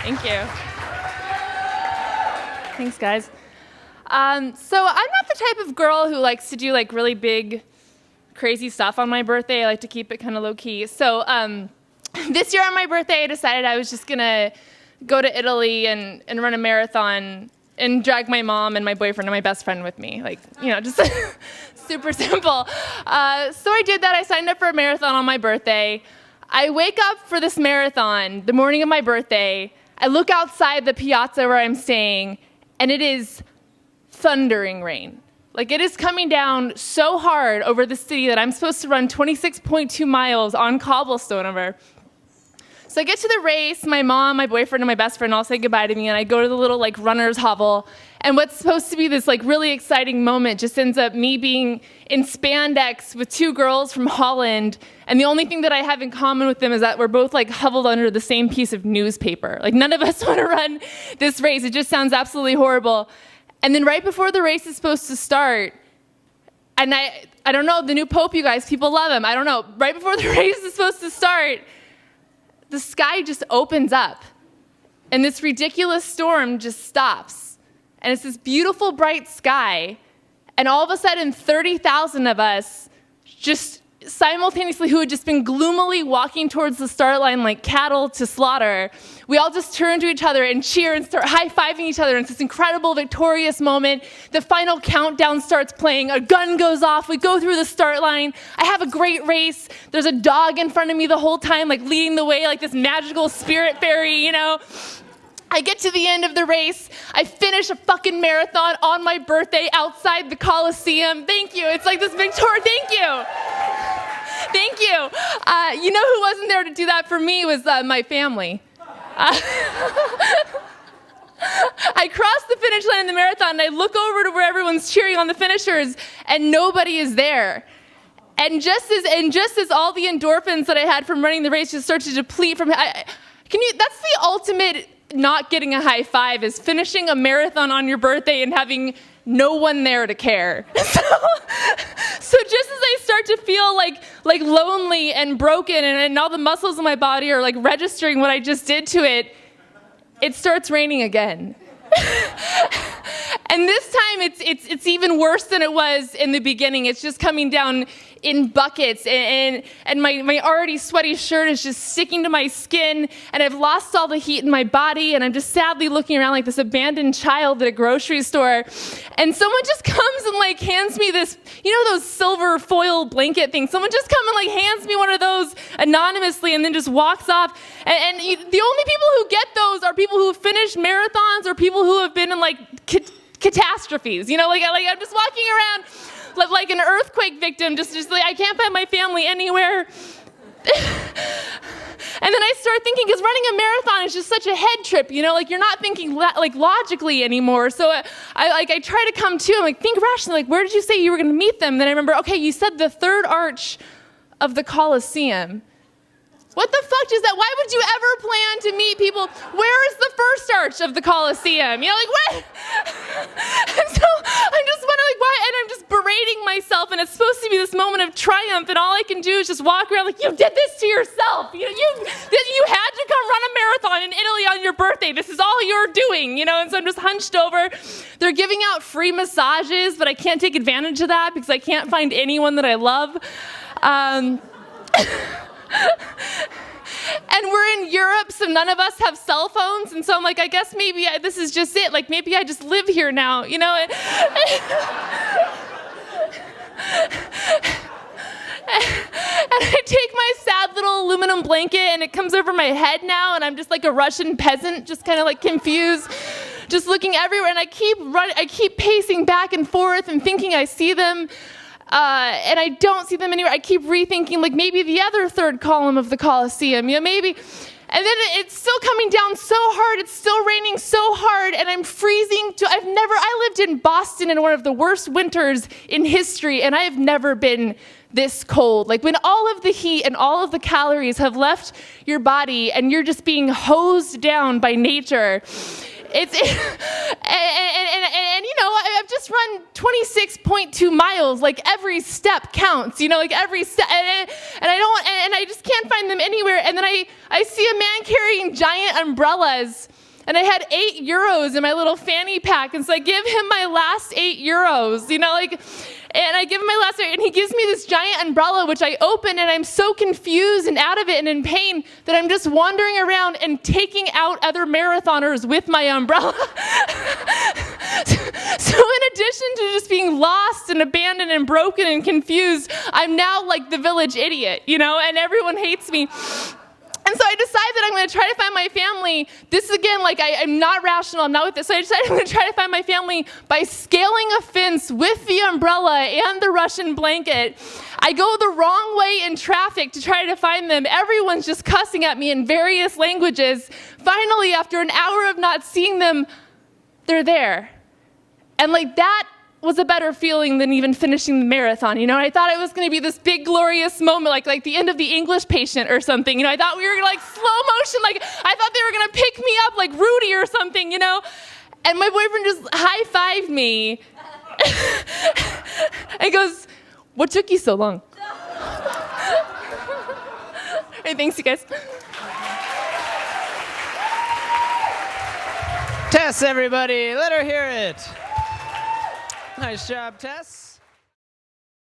Thank you. Thanks, guys. So I'm not the type of girl who likes to do like really big, crazy stuff on my birthday. I like to keep it kind of low key. So this year on my birthday, I decided I was just gonna go to Italy and run a marathon and drag my mom and my boyfriend and my best friend with me. Like, just super simple. So I did that. I signed up for a marathon on my birthday. I wake up for this marathon the morning of my birthday. I look outside the piazza where I'm staying, and it is thundering rain. Like, it is coming down so hard over the city that I'm supposed to run 26.2 miles on cobblestone over. So I get to the race, my mom, my boyfriend, and my best friend all say goodbye to me, and I go to the little like runner's hovel, and what's supposed to be this like really exciting moment just ends up me being in spandex with two girls from Holland, and the only thing that I have in common with them is that we're both like huddled under the same piece of newspaper. Like, none of us want to run this race. It just sounds absolutely horrible. And then right before the race is supposed to start, and I don't know, the new pope, you guys, people love him. I don't know. Right before the race is supposed to start, the sky just opens up, and this ridiculous storm just stops. And it's this beautiful, bright sky, and all of a sudden, 30,000 of us just simultaneously, who had just been gloomily walking towards the start line like cattle to slaughter, we all just turn to each other and cheer and start high-fiving each other. And it's this incredible, victorious moment. The final countdown starts playing. A gun goes off. We go through the start line. I have a great race. There's a dog in front of me the whole time, like leading the way, like this magical spirit fairy, I get to the end of the race. I finish a fucking marathon on my birthday outside the Coliseum. Thank you. It's like this victory. Thank you. Thank you. Who wasn't there to do that for me was my family. I crossed the finish line in the marathon, and I look over to where everyone's cheering on the finishers, and nobody is there. And just as all the endorphins that I had from running the race just start to deplete from, that's the ultimate not getting a high five, is finishing a marathon on your birthday and having no one there to care. So just as I start to feel like lonely and broken, and all the muscles in my body are like registering what I just did to it, it starts raining again. And this time it's even worse than it was in the beginning. It's just coming down in buckets, and my already sweaty shirt is just sticking to my skin, and I've lost all the heat in my body, and I'm just sadly looking around like this abandoned child at a grocery store. And someone just comes and like hands me this, those silver foil blanket things. Someone just comes and like hands me one of those anonymously and then just walks off. And the only people who get those are people who finish marathons or people who have been in like catastrophes. I'm just walking around like an earthquake victim, just like, I can't find my family anywhere. And then I start thinking, because running a marathon is just such a head trip, you're not thinking logically anymore. So I try to come to, I'm like, think rationally, like, where did you say you were going to meet them? Then I remember, okay, you said the third arch of the Coliseum. What the fuck is that? Why would you ever plan to meet people? Where is the first arch of the Coliseum? What? And so I'm just wondering, why? And I'm just berating myself, and it's supposed to be this moment of triumph, and all I can do is just walk around like, you did this to yourself. You had to come run a marathon in Italy on your birthday. This is all you're doing, And so I'm just hunched over. They're giving out free massages, but I can't take advantage of that because I can't find anyone that I love. And we're in Europe, so none of us have cell phones, and so I'm like, I guess maybe this is just it. Like, maybe I just live here now, And I take my sad little aluminum blanket, and it comes over my head now, and I'm just like a Russian peasant, just kind of like confused, just looking everywhere, and I keep pacing back and forth and thinking I see them. And I don't see them anywhere. I keep rethinking, like, maybe the other third column of the Coliseum, maybe. And then it's still coming down so hard. It's still raining so hard, and I'm freezing. I lived in Boston in one of the worst winters in history, and I have never been this cold. Like, when all of the heat and all of the calories have left your body, and you're just being hosed down by nature. I've just run 26.2 miles. Like, every step counts, every step, and I just can't find them anywhere. And then I see a man carrying giant umbrellas, And I had €8 in my little fanny pack. And so I give him my last €8, and I give him my last €8, and he gives me this giant umbrella, which I open, and I'm so confused and out of it and in pain that I'm just wandering around and taking out other marathoners with my umbrella. So in addition to just being lost and abandoned and broken and confused, I'm now like the village idiot, and everyone hates me. And so I decide that I'm going to try to find my family. This again, I'm not rational, I'm not with this. So I decided I'm going to try to find my family by scaling a fence with the umbrella and the Russian blanket. I go the wrong way in traffic to try to find them. Everyone's just cussing at me in various languages. Finally, after an hour of not seeing them, they're there. And that was a better feeling than even finishing the marathon. I thought it was going to be this big glorious moment, like the end of The English Patient or something. I thought we were slow motion, I thought they were going to pick me up like Rudy or something, And my boyfriend just high-fived me and goes, "What took you so long?" Hey, thanks, you guys. Tess, everybody, let her hear it. Nice job, Tess.